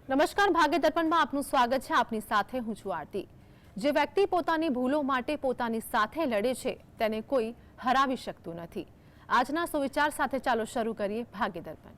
નમસ્કાર, ભાગ્ય દર્પણમાં આપનું સ્વાગત છે. આપની સાથે હું છું આરતી. જે વ્યક્તિ પોતાની ભૂલો માટે પોતાની સાથે લડે છે તેને કોઈ હરાવી શકતું નથી. આજના સુવિચાર સાથે ચાલો શરૂ કરીએ ભાગ્ય દર્પણ.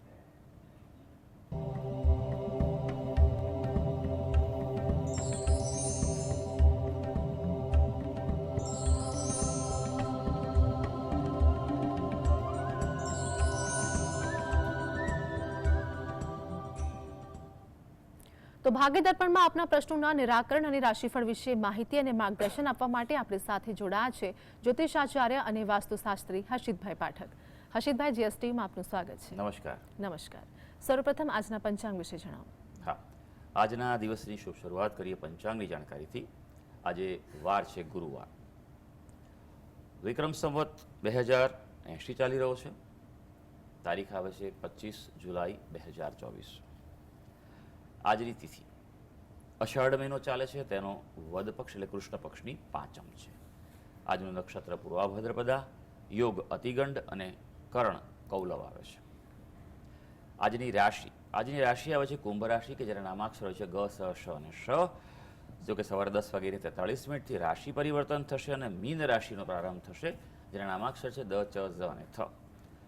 તો ભાગ્ય દર્પણમાં આપના પ્રશ્નોના નિરાકરણ અને રાશિફળ વિશે માહિતી અને માર્ગદર્શન આપવા માટે આપણી સાથે જોડાયા છે જ્યોતિષાચાર્ય અને વાસ્તુશાસ્ત્રી હર્ષિતભાઈ પાઠક. હર્ષિતભાઈ, જીએસટીમાં આપનું સ્વાગત છે. નમસ્કાર. નમસ્કાર. સર્વપ્રથમ આજના પંચાંગ વિશે જણાવો. હા, આજના દિવસની શુભ શરૂઆત કરીએ પંચાંગની જાણકારીથી. આજે વાર છે ગુરુવાર. વિક્રમ સંવત 2080 ચાલી રહ્યો છે. તારીખ આવે છે 25 જુલાઈ 2024. આજની તિથિ અષાઢ મહિનો ચાલે છે, તેનો વદ પક્ષ એટલે કૃષ્ણ પક્ષની પાંચમ છે. આજનું નક્ષત્ર પૂર્વાભાદ્રપદા, યોગ અતિગંડ અને કર્ણ કૌલવ આવે છે. આજની રાશિ આવે છે કુંભ રાશિ, કે જેના નામાક્ષર હોય છે ગ, સ, શ અને શ. જો કે સવારે 10:43 રાશિ પરિવર્તન થશે અને મીન રાશિનો પ્રારંભ થશે, જેના નામાક્ષર છે દ, ચ, ઝ અને થ.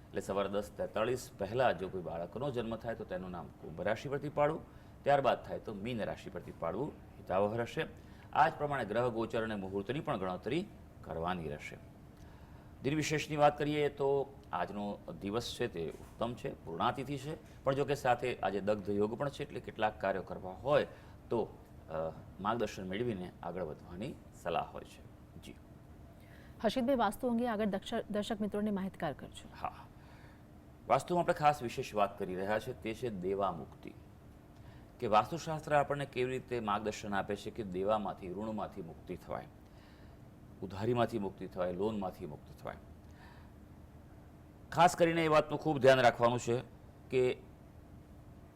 એટલે સવારે 10:43 પહેલાં જો કોઈ બાળકનો જન્મ થાય તો તેનું નામ કુંભ રાશિ પરથી પાડવું, ત્યારબાદ થાય તો મીન રાશિ પરથી પાડવું હિતાવહ રહેશે. આ જ પ્રમાણે ગ્રહ ગોચર અને મુહૂર્તની પણ ગણતરી કરવાની રહેશે. દિન વિશેષની વાત કરીએ તો આજનો દિવસ છે તે ઉત્તમ છે, પૂર્ણાતિથિ છે, પણ જો કે સાથે આજે દગ્ધ યોગ પણ છે, એટલે કેટલાક કાર્યો કરવા હોય તો માર્ગદર્શન મેળવીને આગળ વધવાની સલાહ હોય છે. જી હર્ષિતભાઈ, વાસ્તુ અંગે આગળ દર્શક મિત્રોને માહિતગાર કરજો. હા, વાસ્તુમાં આપણે ખાસ વિશેષ વાત કરી રહ્યા છે તે છે દેવા મુક્તિ, કે વાસ્તુશાસ્ત્ર આપણને કેવી રીતે માર્ગદર્શન આપે છે કે દેવામાંથી, ઋણમાંથી મુક્તિ થવાય, ઉધારીમાંથી મુક્તિ થવાય, લોનમાંથી મુક્તિ થવાય. ખાસ કરીને એ વાતનું ખૂબ ધ્યાન રાખવાનું છે કે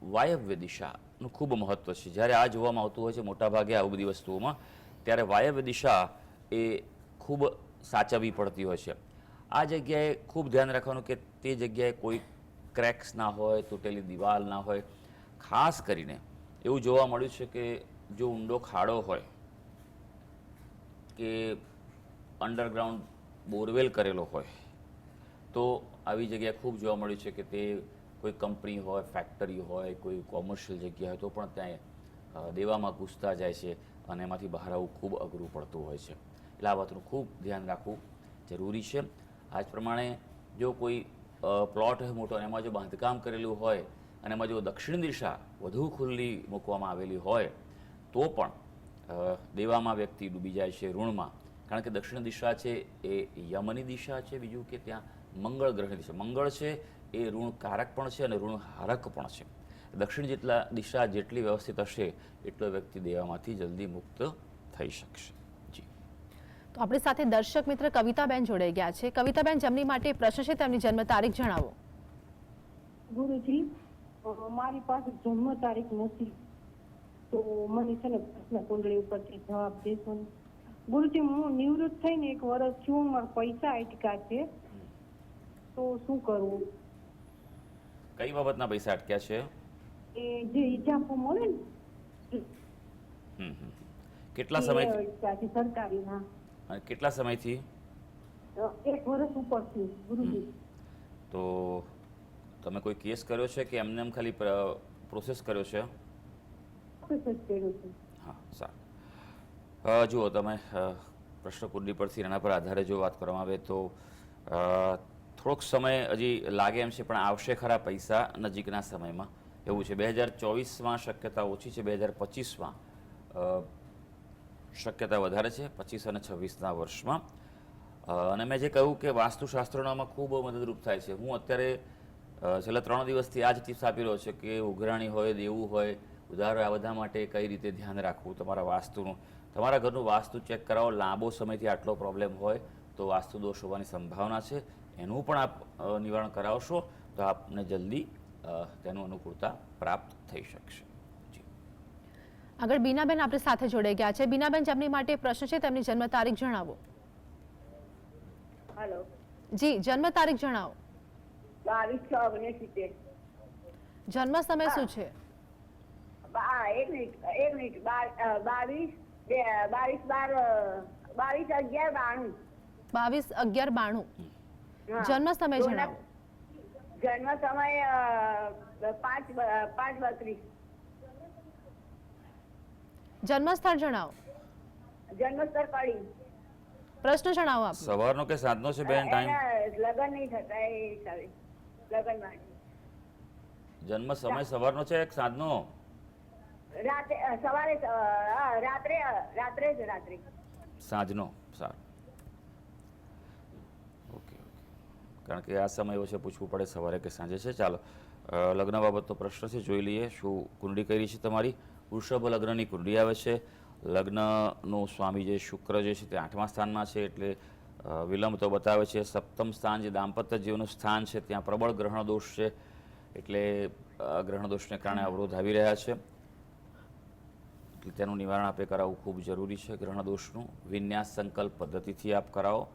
વાયવ્ય દિશાનું ખૂબ મહત્વ છે. જ્યારે આ જોવામાં આવતું હોય છે મોટાભાગે આ બધી વસ્તુઓમાં, ત્યારે વાયવ્ય દિશા એ ખૂબ સાચવવી પડતી હોય છે. આ જગ્યાએ ખૂબ ધ્યાન રાખવાનું કે તે જગ્યાએ કોઈ ક્રેક્સ ના હોય, તૂટેલી દિવાલ ના હોય. ખાસ કરીને એવું જોવા મળ્યું છે કે જો ઊંડો ખાડો હોય કે અંડરગ્રાઉન્ડ બોરવેલ કરેલો હોય તો આવી જગ્યાએ ખૂબ જોવા મળ્યું છે કે તે કોઈ કંપની હોય, ફેક્ટરી હોય, કોઈ કોમર્શિયલ જગ્યા હોય તો પણ ત્યાં દેવામાં ઘૂસતા જાય છે અને એમાંથી બહાર આવવું ખૂબ અઘરું પડતું હોય છે. એટલે આ વાતનું ખૂબ ધ્યાન રાખવું જરૂરી છે. આ જ પ્રમાણે જો કોઈ પ્લોટ હોય મોટો અને એમાં જો બાંધકામ કરેલું હોય અને એમાં જો દક્ષિણ દિશા વધુ ખુલ્લી મૂકવામાં આવેલી હોય તો પણ દેવામાં વ્યક્તિ ડૂબી જાય છે, ઋણમાં. કારણ કે દક્ષિણ દિશા છે એ યમની દિશા છે. બીજું કે ત્યાં મંગળ ગ્રહની દિશા, મંગળ છે એ ઋણકારક પણ છે અને ઋણહારક પણ છે. દક્ષિણ દિશા જેટલી વ્યવસ્થિત હશે એટલો વ્યક્તિ દેવામાંથી જલ્દી મુક્ત થઈ શકશે. જી, તો આપણી સાથે દર્શક મિત્ર કવિતાબેન જોડાઈ ગયા છે. કવિતાબેન, જેમની માટે પ્રશ્ન છે તેમની જન્મ તારીખ જણાવો. ગુરુજી, મારી પાસે જન્મ તારીખ નથી, તો મને છે ને પ્રશ્ન કુંડળી ઉપરથી જવાબ દેશો ને. ગુરુજી, હું નિવૃત્ત થઈને 1 વર્ષ છું, મારા પૈસા અટક્યા છે, તો શું કરવું? કઈ બાબતના પૈસા અટક્યા છે? એ જે ઇજાફો મળે ને કેટલા સમયથી? સરકારીના. કેટલા સમયથી? 1 વર્ષ ઉપર થયું ગુરુજી. તો તમે કોઈ કેસ કર્યો છે કે એમને એમ ખાલી પ્રોસેસ કર્યો છે? હા, સારું. જુઓ, તમે પ્રશ્ન કુંડળી પરથી એના પર આધારે જો વાત કરવામાં આવે તો થોડોક સમય હજી લાગે એમ છે, પણ આવશે ખરા પૈસા નજીકના સમયમાં. એવું છે 2024માં શક્યતા ઓછી છે, 2025માં શક્યતા વધારે છે, 25 અને 26ના વર્ષમાં. અને મેં જે કહ્યું કે વાસ્તુશાસ્ત્રોમાં ખૂબ મદદરૂપ થાય છે. હું અત્યારે છેલ્લા 3 દિવસથી આ જ ટિપ્સ આપી રહ્યો છે કે ઉઘરાણી હોય, દેવું હોય, ઉધાર, આ બધા માટે કઈ રીતે ધ્યાન રાખવું તમારા વાસ્તુનું. તમારા ઘરનું વાસ્તુ ચેક કરાવો. લાંબો સમયથી આટલો પ્રોબ્લેમ હોય તો વાસ્તુ દોષ હોવાની સંભાવના છે, એનું પણ આપ નિવારણ કરાવશો તો આપને જલ્દી તેનું અનુકૂળતા પ્રાપ્ત થઈ શકશે. જી, આગળ બીનાબેન આપણી સાથે જોડાઈ ગયા છે. બીનાબેન, જેમની માટે પ્રશ્ન છે તેમની જન્મ તારીખ જણાવો. હેલો જી, જન્મ તારીખ જણાવો. 22/6/79. જન્મ સમય શું છે? એક મિનિટ 22/11/92 22/11/92 હા. જન્મ સમય જણાવો. જન્મ સમય 5/32. જન્મ સ્થળ જણાવો. જન્મ સ્થળ કડી. પ્રશ્ન જણાવો આપ. સવારનો કે સાંજનો છે બેન ટાઈમ? એના લગ્ન નહીં થતા એ હિસાબે લગ્ન માટે. જન્મ સમય સવારનો છે કે સાંજનો? રાતે સવારે રાત્રે સાંજનો. સારું. ઓકે. કારણ કે આ સમય વચ્ચે પૂછવું પડે સવારે કે સાંજે છે. ચાલો, લગ્ન બાબતનો પ્રશ્ન છે, જોઈ લઈએ શું કુંડળી કરી છે તમારી. વૃષભ લગ્નની કુંડળી આવે છે. લગ્નનો સ્વામી જે શુક્ર જે છે તે 8મા સ્થાનમાં છે, એટલે વિલંબ તો બતાવે છે. સપ્તમ સ્થાન જે દાંપત્ય જીવનનું સ્થાન છે ત્યાં પ્રબળ ગ્રહણ દોષ છે, એટલે ગ્રહણ દોષને કારણે અવરોધ આવી રહ્યા છે, એટલે તેનું નિવારણ આપણે કરાવવું ખૂબ જરૂરી છે. ગ્રહણ દોષનું વિન્યાસ સંકલ્પ પદ્ધતિથી આપ કરાવો.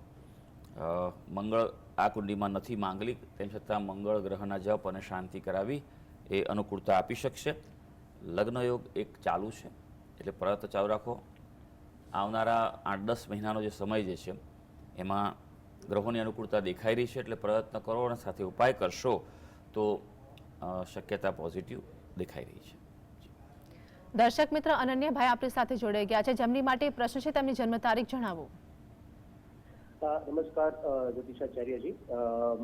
મંગળ આ કુંડીમાં નથી માંગલિક, તેમ છતાં મંગળ ગ્રહના જપ અને શાંતિ કરાવી એ અનુકૂળતા આપી શકશે. લગ્ન યોગ એક ચાલુ છે, એટલે પ્રયત્ન ચાલુ રાખો. આવનારા 8-10 મહિનાનો જે સમય જે છે એમાં ગ્રહોની અનુકૂળતા દેખાઈ રહી છે, એટલે પ્રયત્ન કરો અને સાથે ઉપાય કરશો તો શક્યતા પોઝિટિવ દેખાઈ રહી છે. દર્શક મિત્ર અનન્યાભાઈ આપણી સાથે જોડાઈ ગયા છે, જેમની માટે પ્રશ્ન છે, તેમની જન્મ તારીખ જણાવો. નમસ્કાર જ્યોતિષાચાર્યજી,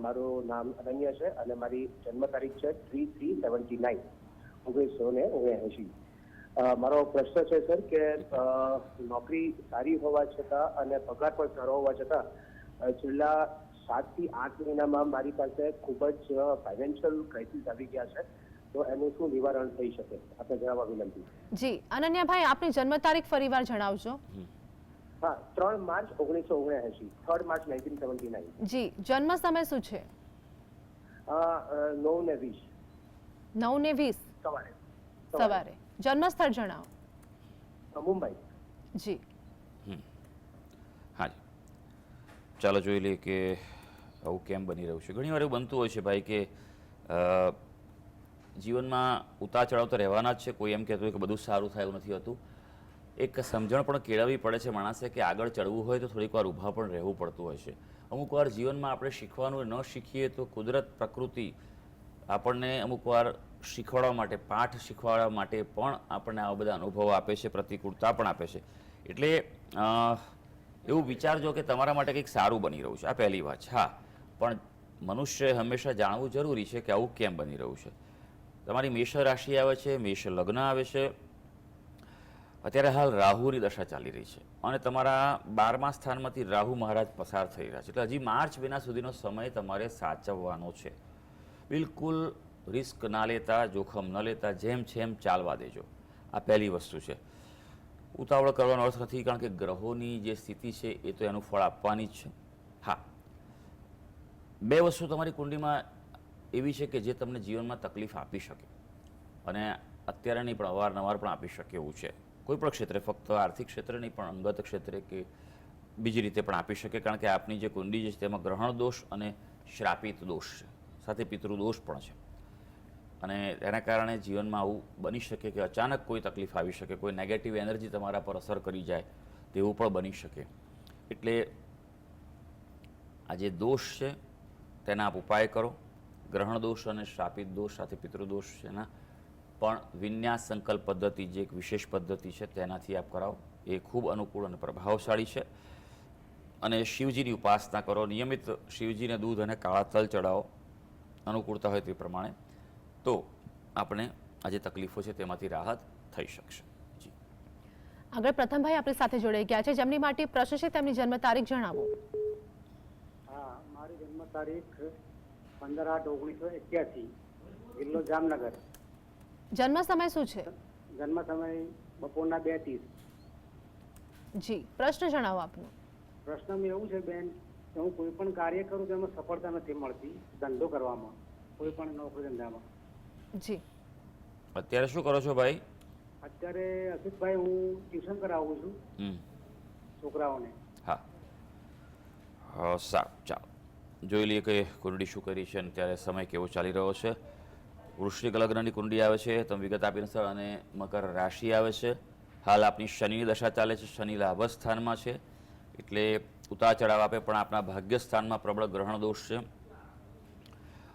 મારું નામ અનન્ય છે અને મારી જન્મ તારીખ છે 3/3/79 1979. મારો પ્રશ્ન છે સર કે નોકરી સારી હોવા છતાં અને પગાર પણ સારો હોવા છતાં છેલ્લા 7 થી 8 મહિનામાં મારી પાસે ખૂબ જ ફાઇનાન્શિયલ ક્રાઇસિસ આવી ગયા છે, તો એનું શું નિવારણ થઈ શકે આપણે જણાવવા વિનંતી. જી અનન્યાભાઈ, આપની જન્મ તારીખ ફરીવાર જણાવજો. હા, 3 માર્ચ 1979, 3 માર્ચ 1979. જી, જન્મ સમય શું છે? 9:20 9:20 સવારે. જન્મ સ્થળ જણાવો. મુંબઈ. જી હા જી, ચાલો જોઈ લઈએ કે આવું કેમ બની રહ્યું છે. ઘણીવાર એવું બનતું હોય છે ભાઈ કે જીવનમાં ઉતાર ચઢાવ તો રહેવાના જ છે. કોઈ એમ કહેતું હોય કે બધું સારું થાય એવું નથી હોતું. એક સમજણ પણ કેળવવી પડે છે માણસે કે આગળ ચડવું હોય તો થોડીક વાર ઊભા પણ રહેવું પડતું હોય છે. અમુક વાર જીવનમાં આપણે શીખવાનું ન શીખીએ તો કુદરત પ્રકૃતિ આપણને અમુક વાર શીખવાડવા માટે, પાઠ શીખવાડવા માટે પણ આપણને આવા બધા અનુભવો આપે છે, પ્રતિકૂળતા પણ આપે છે. એટલે એવું વિચારજો કે તમારા માટે કંઈક સારું બની રહ્યું છે, આ પહેલી વાત છે. હા, પણ મનુષ્ય હંમેશા જાણવું જરૂરી છે કે આવું કેમ બની રહ્યું છે. તમારી મેષ રાશિ આવે છે, મેષ લગ્ન આવે છે. અત્યારે હાલ રાહુની દશા ચાલી રહી છે અને તમારા 12મા સ્થાનમાંથી રાહુ મહારાજ પસાર થઈ રહ્યા છે, એટલે હજી માર્ચ મહિના સુધીનો સમય તમારે સાચવવાનો છે. બિલકુલ રિસ્ક ના લેતા, જોખમ ન લેતા, જેમ છે એમ ચાલવા દેજો. આ પહેલી વસ્તુ છે. ઉતાવળ કરવાનો અર્થ નથી, કારણ કે ગ્રહોની જે સ્થિતિ છે એ તો એનું ફળ આપવાની જ છે. હા, 2 વસ્તુ તમારી કુંડીમાં એવી છે કે જે તમને જીવનમાં તકલીફ આપી શકે, અને અત્યારે નહીં પણ અવારનવાર પણ આપી શકે એવું છે. કોઈ પણ ક્ષેત્રે, ફક્ત આર્થિક ક્ષેત્રે નહીં પણ અંગત ક્ષેત્રે કે બીજી રીતે પણ આપી શકે, કારણ કે આપની જે કુંડી છે તેમાં ગ્રહણ દોષ અને શ્રાપિત દોષ છે, સાથે પિતૃદોષ પણ છે. અને એના કારણે જીવનમાં આવું બની શકે કે અચાનક કોઈ તકલીફ આવી શકે, કોઈ નેગેટિવ એનર્જી તમારા પર અસર કરી જાય તેવું પણ બની શકે. એટલે આ જે દોષ છે તેના આપ ઉપાય કરો. ગ્રહણ દોષ અને શ્રાપિત દોષ સાથે પિતૃદોષ છે એના પણ વિન્યાસ સંકલ્પ પદ્ધતિ જે એક વિશેષ પદ્ધતિ છે તેનાથી આપ કરાવો. એ ખૂબ અનુકૂળ અને પ્રભાવશાળી છે. અને શિવજીની ઉપાસના કરો, નિયમિત શિવજીને દૂધ અને કાળા તલ ચડાવો, અનુકૂળતા હોય તે પ્રમાણે, તો આપણે આ જે તકલીફો છે તેમાંથી રાહત થઈ શકશે. જી આગળ પ્રથમભાઈ આપણી સાથે જોડાઈ ગયા છે, જેમની માટે પ્રશ્ન છે, તેમની જન્મ તારીખ જણાવો. હા, મારી જન્મ તારીખ 15/8/1981, જિલ્લો જામનગર. જન્મ સમય શું છે? જન્મ સમય બપોરના 2:30. જી, પ્રશ્ન જણાવો આપનો. પ્રશ્નમાં એવું છે બેન કે હું કોઈ પણ કાર્ય કરું તો એમાં સફળતા નથી મળતી, ધંધો કરવામાં, કોઈ પણ નોકરી ધંધામાં. જી, અત્યારે શું કરો છો ભાઈ? અત્યારે અસિતભાઈ હું ટ્યુશન કરાવું છું છોકરાઓને. હા, સારું, ચાલો જોઈ લઈએ કે કુંડળી શું કરી છે અને ત્યારે સમય કેવો ચાલી રહ્યો છે. વૃશ્ચિક લગ્નની કુંડળી આવે છે, તમે વિગત આપીને સર, અને મકર રાશિ આવે છે. હાલ આપની શનિની દશા ચાલે છે, શનિ લાભ સ્થાનમાં છે, એટલે ઉતાર ચઢાવ આપે, પણ આપણા ભાગ્ય સ્થાનમાં પ્રબળ ગ્રહણ દોષ છે.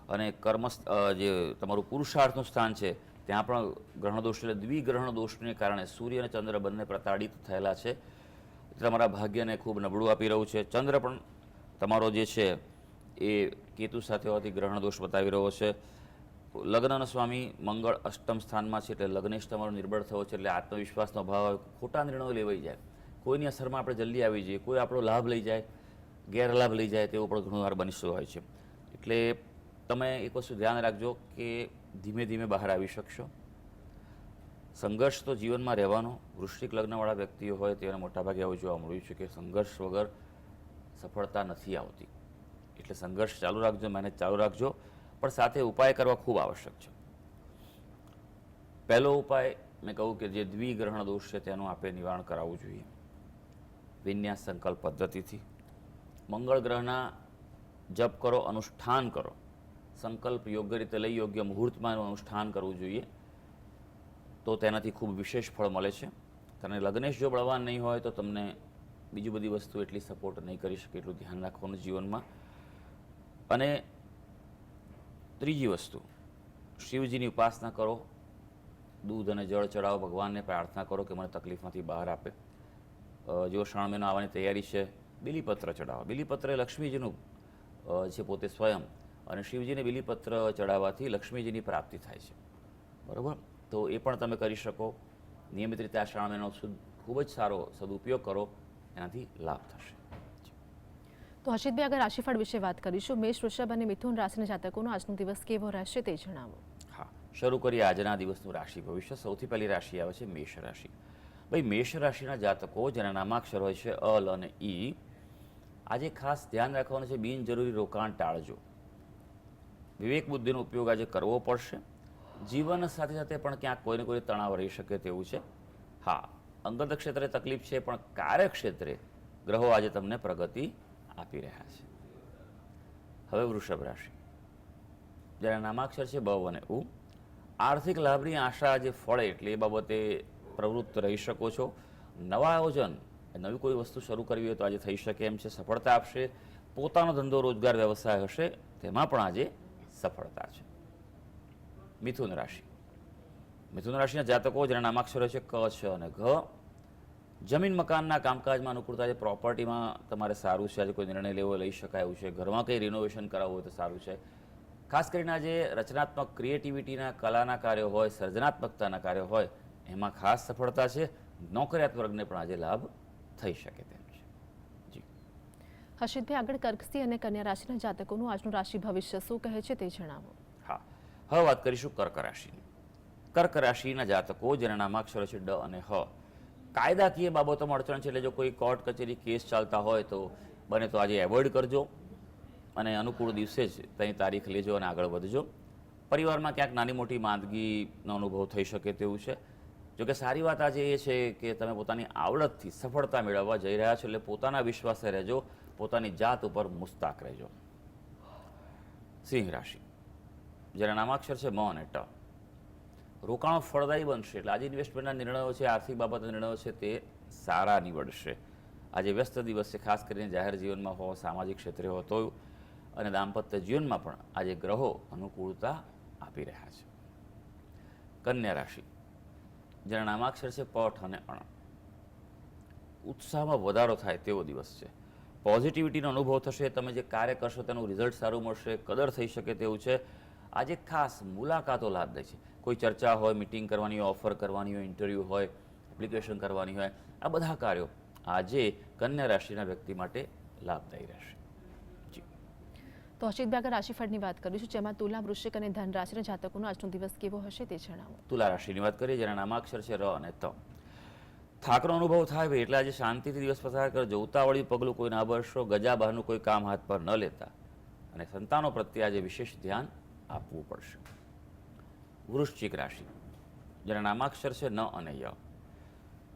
અને કર્મ જે તમારું પુરુષાર્થનું સ્થાન છે ત્યાં પણ ગ્રહણ દોષ, એટલે દ્વિગ્રહણ દોષને કારણે સૂર્ય અને ચંદ્ર બંને પ્રતાડિત થયેલા છે, એટલે તમારા ભાગ્યને ખૂબ નબળું આપી રહ્યું છે. ચંદ્ર પણ તમારો જે છે એ કેતુ સાથે હોવાથી ગ્રહણ દોષ બતાવી રહ્યો છે. લગ્નનો સ્વામી મંગળ અષ્ટમ સ્થાનમાં છે, એટલે લગ્નેશ તમારો નિર્બળ થયો છે, એટલે આત્મવિશ્વાસનો અભાવ આવે, ખોટા નિર્ણયો લેવાઈ જાય, કોઈની અસરમાં આપણે જલ્દી આવી જઈએ, કોઈ આપણો લાભ લઈ જાય, ગેરલાભ લઈ જાય, તેવું પણ ઘણી વાર બનતું હોય છે. એટલે તમે એક વસ્તુ ધ્યાન રાખજો કે ધીમે ધીમે બહાર આવી શકશો. સંઘર્ષ તો જીવનમાં રહેવાનો. વૃશ્ચિક લગ્નવાળા વ્યક્તિઓ હોય તેને મોટાભાગે આવું જોવા મળ્યું છે કે સંઘર્ષ વગર સફળતા નથી આવતી, એટલે સંઘર્ષ ચાલુ રાખજો, મહેનત ચાલુ રાખજો, પણ સાથે ઉપાય કરવા ખૂબ આવશ્યક છે. પહેલો ઉપાય મેં કહું કે જે દ્વિગ્રહણ દોષ છે તેનું આપણે નિવારણ કરાવવું જોઈએ વિન્યાસ સંકલ્પ પદ્ધતિથી. મંગળ ગ્રહના જપ કરો, અનુષ્ઠાન કરો, સંકલ્પ યોગ્ય રીતે લઈ યોગ્ય મુહૂર્તમાં એનું અનુષ્ઠાન કરવું જોઈએ, તો તેનાથી ખૂબ વિશેષ ફળ મળે છે. અને લગ્નેશ જો બળવાન નહીં હોય તો તમને બીજી બધી વસ્તુ એટલી સપોર્ટ નહીં કરી શકે, એટલું ધ્યાન રાખવાનું જીવનમાં. અને ત્રીજી વસ્તુ, શિવજીની ઉપાસના કરો, દૂધ અને જળ ચડાવો, ભગવાનને પ્રાર્થના કરો કે મને તકલીફમાંથી બહાર આપે. જો શ્રાવણ મહિનો આવવાની તૈયારી છે, બિલીપત્ર ચડાવો. બિલીપત્ર એ લક્ષ્મીજીનું છે પોતે સ્વયં, અને શિવજીને બિલીપત્ર ચડાવવાથી લક્ષ્મીજીની પ્રાપ્તિ થાય છે, બરાબર? તો એ પણ તમે કરી શકો. નિયમિત રીતે આ શ્રાવણ મહિનો ખૂબ જ સારો સદુપયોગ કરો, એનાથી લાભ થશે. તો હર્ષિતભાઈ, આગળ રાશિફળ વિશે વાત કરીશું. મેષ, વૃષભ અને મિથુન રાશિના જાતકોનો આજનો દિવસ કેવો રહેશે તે જણાવો. હા, શરૂ કરીએ આજના દિવસનું રાશિ ભવિષ્ય. સૌથી પહેલી રાશિ આવે છે મેષ રાશિ. ભાઈ, મેષ રાશિના જાતકો જેના નામાક્ષર હોય છે અલ અને ઈ, આજે ખાસ ધ્યાન રાખવાનું છે, બિનજરૂરી રોકાણ ટાળજો. વિવેક બુદ્ધિનો ઉપયોગ આજે કરવો પડશે. જીવન સાથે સાથે પણ ક્યાંક કોઈને કોઈ તણાવ રહી શકે તેવું છે. હા, અંગત ક્ષેત્રે તકલીફ છે, પણ કાર્યક્ષેત્રે ગ્રહો આજે તમને પ્રગતિ આપી રહ્યા છે. હવે વૃષભ રાશિ, જેના નામાક્ષર છે બ અને ઉ, આર્થિક લાભની આશા આજે ફળે, એટલે એ બાબતે પ્રવૃત્ત રહી શકો છો. નવા આયોજન, નવી કોઈ વસ્તુ શરૂ કરવી હોય તો આજે થઈ શકે એમ છે, સફળતા આપશે. પોતાનો ધંધો રોજગાર વ્યવસાય હશે તેમાં પણ આજે સફળતા છે. મિથુન રાશિ, મિથુન રાશિના જાતકો જેના નામાક્ષરો છે ક, છ અને ઘ, જમીન મકાનના કામકાજમાં અનુકૂળતા છે. પ્રોપર્ટીમાં તમારે સારું છે, આજે કોઈ નિર્ણય લેવો લઈ શકાય એવું છે. ઘરમાં કંઈ રિનોવેશન કરાવવું હોય તો સારું છે. ખાસ કરીને આજે રચનાત્મક ક્રિએટિવિટીના, કલાના કાર્યો હોય, સર્જનાત્મકતાના કાર્યો હોય, એમાં ખાસ સફળતા છે. નોકરિયાત વર્ગને પણ આજે લાભ થઈ શકે તેમ છે. જી હર્ષિતભાઈ, આગળ કર્કસિંહ અને કન્યા રાશિના જાતકોનું આજનું રાશિ ભવિષ્ય શું કહે છે તે જણાવો. હા, હવે વાત કરીશું કર્ક રાશિની. કર્ક રાશિના જાતકો જેના નામાક્ષરો છે ડ અને હ, કાયદાકીય બાબતોમાં અડચણ છે, એટલે જો કોઈ કોર્ટ કચેરી કેસ ચાલતા હોય તો બને તો આજે એવોઇડ કરજો, અને અનુકૂળ દિવસે જ તેની તારીખ લેજો અને આગળ વધજો. પરિવારમાં ક્યાંક નાની મોટી માંદગીનો અનુભવ થઈ શકે તેવું છે. જોકે સારી વાત આજે એ છે કે તમે પોતાની આવડતથી સફળતા મેળવવા જઈ રહ્યા છો, એટલે પોતાના વિશ્વાસે રહેજો, પોતાની જાત ઉપર મુસ્તાક રહેજો. સિંહ રાશિ, જેના નામાક્ષર છે મ અને ટ, રોકાણો ફળદાયી બનશે, એટલે આજે ઇન્વેસ્ટમેન્ટના નિર્ણયો છે, આર્થિક બાબતના નિર્ણયો છે તે સારા નીવડશે. આજે વ્યસ્ત દિવસ છે, ખાસ કરીને જાહેર જીવનમાં હો, સામાજિક ક્ષેત્રે હો તો, અને દાંપત્ય જીવનમાં પણ આજે ગ્રહો અનુકૂળતા આપી રહ્યા છે. કન્યા રાશિ, જેના નામાક્ષર છે પઠ અને અણ, ઉત્સાહમાં વધારો થાય તેવો દિવસ છે. પોઝિટિવિટીનો અનુભવ થશે, તમે જે કાર્ય કરશો તેનું રિઝલ્ટ સારું મળશે, કદર થઈ શકે તેવું છે. આજે ખાસ મુલાકાતો લાભદાયી છે. કોઈ ચર્ચા હોય, મિટિંગ કરવાની હોય, ઓફર કરવાની હોય, ઇન્ટરવ્યૂ હોય, એપ્લિકેશન કરવાની હોય, આ બધા કાર્યો આજે કન્યા રાશિના વ્યક્તિ માટે લાભદાયી રહેશે. જી તો હર્ષિતભાઈ, આગળ રાશિફળની વાત કરીશું, જેમાં તુલા, વૃશ્ચિક અને ધન રાશિના જાતકોનો આજનો દિવસ કેવો હશે તે જણાવો. તુલા રાશિની વાત કરીએ, જેના નામાક્ષર છે ર અને ત. થાકનો અનુભવ થાય ભાઈ, એટલે આજે શાંતિથી દિવસ પસાર કરજો. ઉતાવળી પગલું કોઈ ના ભરશો, ગજા બહારનું કોઈ કામ હાથ પર ન લેતા, અને સંતાનો પ્રત્યે આજે વિશેષ ધ્યાન આપવું પડશે. વૃશ્ચિક રાશિ, જેના નામાક્ષર છે ન અને ય,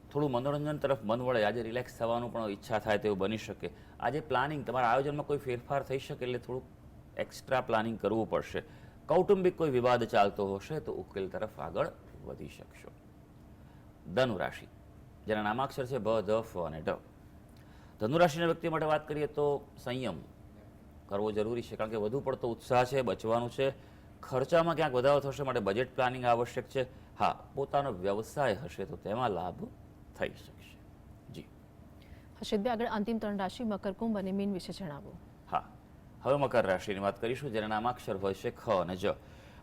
થોડું મનોરંજન તરફ મન વળે, આજે રિલેક્સ થવાનું પણ ઈચ્છા થાય તેવું બની શકે. આજે પ્લાનિંગ, તમારા આયોજનમાં કોઈ ફેરફાર થઈ શકે, એટલે થોડુંક એક્સ્ટ્રા પ્લાનિંગ કરવું પડશે. કૌટુંબિક કોઈ વિવાદ ચાલતો હશે તો ઉકેલ તરફ આગળ વધી શકશો. ધનુ રાશિ, જેના નામાક્ષર છે ભ, ધ, ફ અને ઢ. ધનુ રાશિના વ્યક્તિ માટે વાત કરીએ તો સંયમ કરવો જરૂરી છે, કારણ કે વધુ પડતો ઉત્સાહ છે, બચવાનું છે. ખર્ચામાં ક્યાંક વધારો થશે, માટે બજેટ પ્લાનિંગ આવશ્યક છે. હા, પોતાનો વ્યવસાય હશે તો તેમાં લાભ થઈ શકશે. જી હર્ષિતભાઈ, આગળ અંતિમ 3 રાશિ મકર, કુંભ અને મીન વિશે જણાવો. હા, હવે મકર રાશિની વાત કરીશું, જેના નામાક્ષર હોય છે ખ અને જ.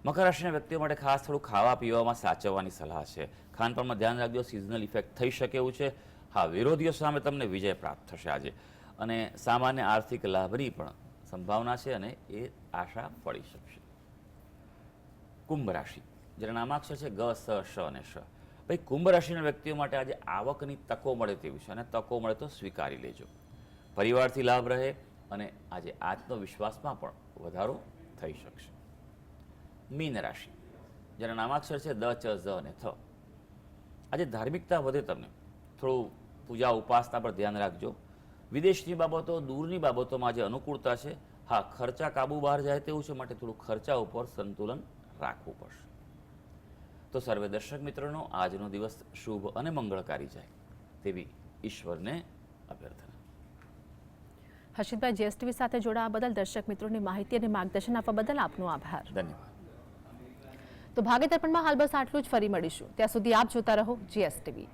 મકર રાશિના વ્યક્તિઓ માટે ખાસ થોડું ખાવા પીવામાં સાચવવાની સલાહ છે. ખાનપાનમાં ધ્યાન રાખજો, સિઝનલ ઇફેક્ટ થઈ શકે એવું છે. હા, વિરોધીઓ સામે તમને વિજય પ્રાપ્ત થશે આજે, અને સામાન્ય આર્થિક લાભની પણ સંભાવના છે, અને એ આશા ફળી શકશે. કુંભ રાશિ, જેના નામાક્ષર છે ગ, સ, શ અને શ. ભાઈ, કુંભ રાશિના વ્યક્તિઓ માટે આજે આવકની તકો મળે તેવી છે, અને તકો મળે તો સ્વીકારી લેજો. પરિવારથી લાભ રહે, અને આજે આત્મવિશ્વાસમાં પણ વધારો થઈ શકશે. મીન રાશિ, જેના નામાક્ષર છે દ, ચ, ઝ અને થ. આજે ધાર્મિકતા વધે, તમને થોડું પૂજા ઉપાસના પર ધ્યાન રાખજો. વિદેશની બાબતો, દૂરની બાબતોમાં આજે અનુકૂળતા છે. હા, ખર્ચા કાબુ બહાર જાય તેવું છે, માટે થોડું ખર્ચા ઉપર સંતુલન રાખવું પડશે. તો સર્વે દર્શક મિત્રોનો આજનો દિવસ શુભ અને મંગળકારી જાય તેવી ઈશ્વરને અભ્યર્થના. હર્ષિતભાઈ, જીએસટીવી સાથે જોડાવા બદલ દર્શક મિત્રોની માહિતી અને માર્ગદર્શન આપવા બદલ આપનો આભાર. ધન્યવાદ. તો ભાગ્ય દર્પણમાં હાલ બસ આટલું જ. ફરી મળીશું, ત્યાં સુધી આપ જોતા રહો જીએસટીવી.